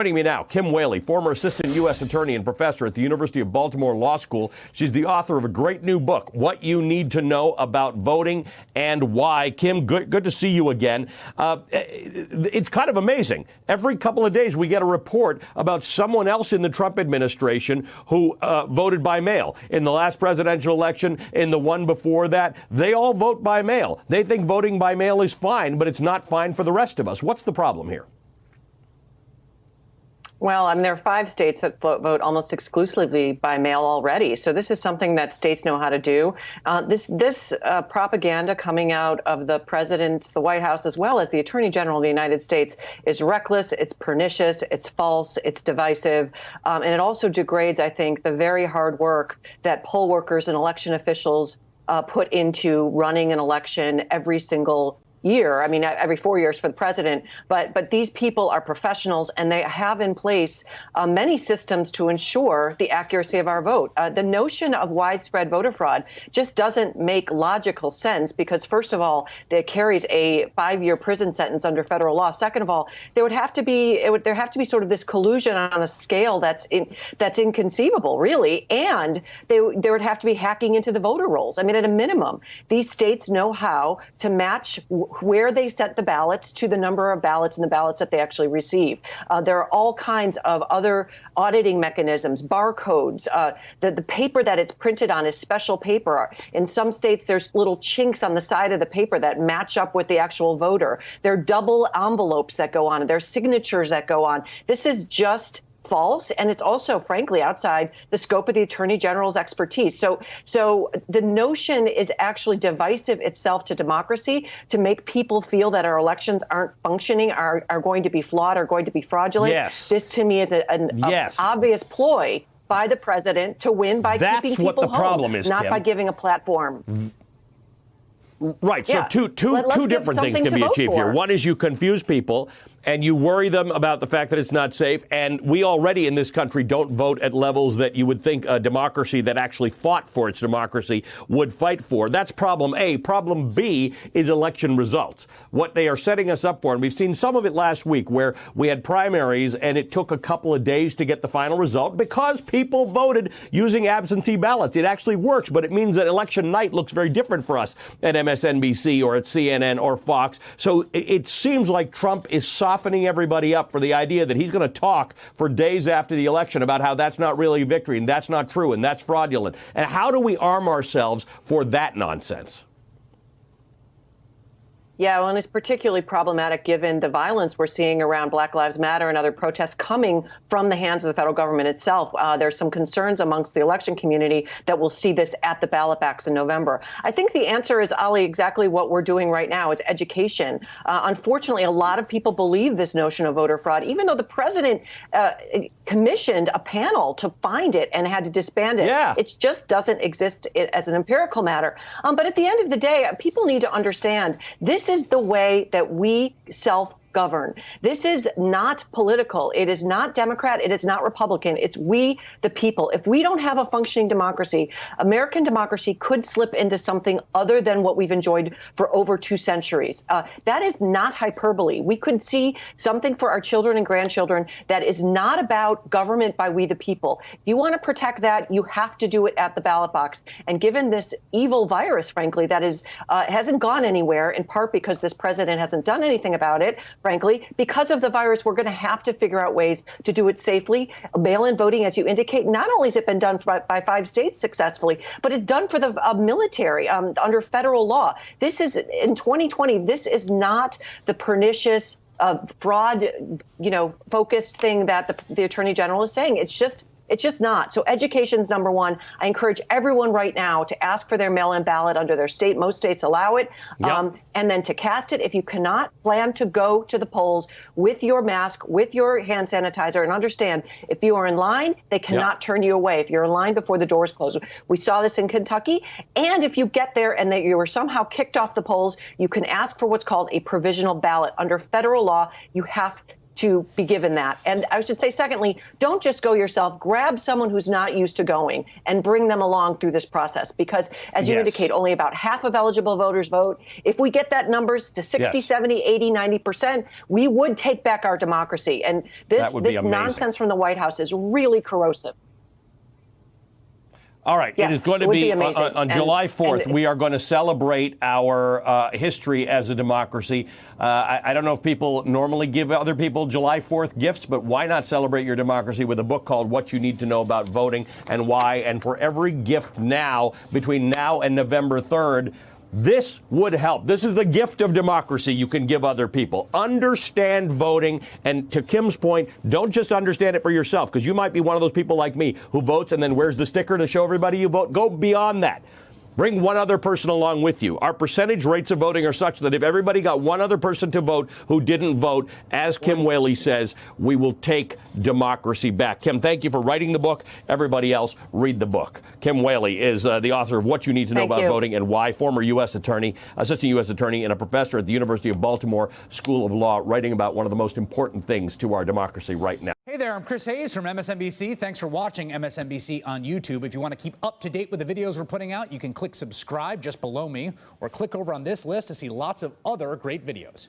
Joining me now, Kim Whaley, former assistant U.S. attorney and professor at the University of Baltimore Law School. She's the author of a great new book, What You Need to Know About Voting and Why. Kim, good to see you again. It's kind of amazing. Every couple of days we get a report about someone else in the Trump administration who voted by mail. In the last presidential election, in the one before that, they all vote by mail. They think voting by mail is fine, but it's not fine for the rest of us. What's the problem here? Well, I mean, there are 5 states that vote almost exclusively by mail already. So this is something that states know how to do. This propaganda coming out of the president's, the White House, as well as the Attorney General of the United States is reckless, it's pernicious, it's false, it's divisive, and it also degrades, I think, the very hard work that poll workers and election officials put into running an election every single year. I mean, every 4 years for the president. But these people are professionals, and they have in place many systems to ensure the accuracy of our vote. The notion of widespread voter fraud just doesn't make logical sense because, first of all, it carries a 5-year prison sentence under federal law. Second of all, there would have to be sort of this collusion on a scale that's inconceivable, really, and there would have to be hacking into the voter rolls. I mean, at a minimum, these states know how to match where they set the ballots to the number of ballots and the ballots that they actually receive. There are all kinds of other auditing mechanisms, barcodes. The paper that it's printed on is special paper. In some states, there's little chinks on the side of the paper that match up with the actual voter. There are double envelopes that go on. There are signatures that go on. This is just false, and it's also, frankly, outside the scope of the Attorney General's expertise. So the notion is actually divisive itself to democracy, to make people feel that our elections aren't functioning, are going to be flawed, are going to be fraudulent. Yes. This, to me, is an obvious ploy by the president to win by keeping people home. That's what the problem is, not Kim. by giving a platform. Right. Yeah. So two different things can be achieved here. One is you confuse people and you worry them about the fact that it's not safe. And we already in this country don't vote at levels that you would think a democracy that actually fought for its democracy would fight for. That's problem A. Problem B is election results. What they are setting us up for, and we've seen some of it last week where we had primaries and it took a couple of days to get the final result because people voted using absentee ballots. It actually works, but it means that election night looks very different for us at MSNBC or at CNN or Fox. So it seems like Trump is softening everybody up for the idea that he's going to talk for days after the election about how that's not really a victory and that's not true and that's fraudulent. And how do we arm ourselves for that nonsense? Yeah, well, and it's particularly problematic given the violence we're seeing around Black Lives Matter and other protests coming from the hands of the federal government itself. There's some concerns amongst the election community that we'll see this at the ballot box in November. I think the answer is, Ali, exactly what we're doing right now. It's education. Unfortunately, a lot of people believe this notion of voter fraud, even though the president commissioned a panel to find it and had to disband it. Yeah. It just doesn't exist as an empirical matter. But at the end of the day, people need to understand this is the way that we self-govern. This is not political. It is not Democrat. It is not Republican. It's we, the people. If we don't have a functioning democracy, American democracy could slip into something other than what we've enjoyed for over 2 centuries. That is not hyperbole. We could see something for our children and grandchildren that is not about government by we, the people. If you want to protect that, you have to do it at the ballot box. And given this evil virus, frankly, that is hasn't gone anywhere, in part because this president hasn't done anything about it, frankly, because of the virus, we're going to have to figure out ways to do it safely. Mail-in voting, as you indicate, not only has it been done by 5 states successfully, but it's done for the military under federal law. This is, in 2020, this is not the pernicious fraud, focused thing that the Attorney General is saying. It's just not. So education's number one. I encourage everyone right now to ask for their mail-in ballot under their state. Most states allow it. Yep. And then to cast it. If you cannot, plan to go to the polls with your mask, with your hand sanitizer, and understand if you are in line, they cannot turn you away. If you're in line before the doors close. We saw this in Kentucky. And if you get there and that you were somehow kicked off the polls, you can ask for what's called a provisional ballot. Under federal law, you have to be given that. And I should say, secondly, don't just go yourself. Grab someone who's not used to going and bring them along through this process. Because, as you indicate, only about half of eligible voters vote. If we get that numbers to 60, 70, 80, 90%, we would take back our democracy. And this nonsense from the White House is really corrosive. All right. Yes, it is going to be on July 4th. We are going to celebrate our history as a democracy. I don't know if people normally give other people July 4th gifts, but why not celebrate your democracy with a book called What You Need to Know About Voting and Why? And for every gift now, between now and November 3rd, this would help. This is the gift of democracy you can give other people. Understand voting. And to Kim's point, don't just understand it for yourself, because you might be one of those people like me who votes and then wears the sticker to show everybody you vote. Go beyond that. Bring one other person along with you. Our percentage rates of voting are such that if everybody got one other person to vote who didn't vote, as Kim Whaley says, we will take democracy back. Kim, thank you for writing the book. Everybody else, read the book. Kim Whaley is the author of What You Need to Know About Voting and Why, former U.S. attorney, assistant U.S. attorney, and a professor at the University of Baltimore School of Law, writing about one of the most important things to our democracy right now. Hey there, I'm Chris Hayes from MSNBC. Thanks for watching MSNBC on YouTube. If you want to keep up to date with the videos we're putting out, you can click subscribe just below me or click over on this list to see lots of other great videos.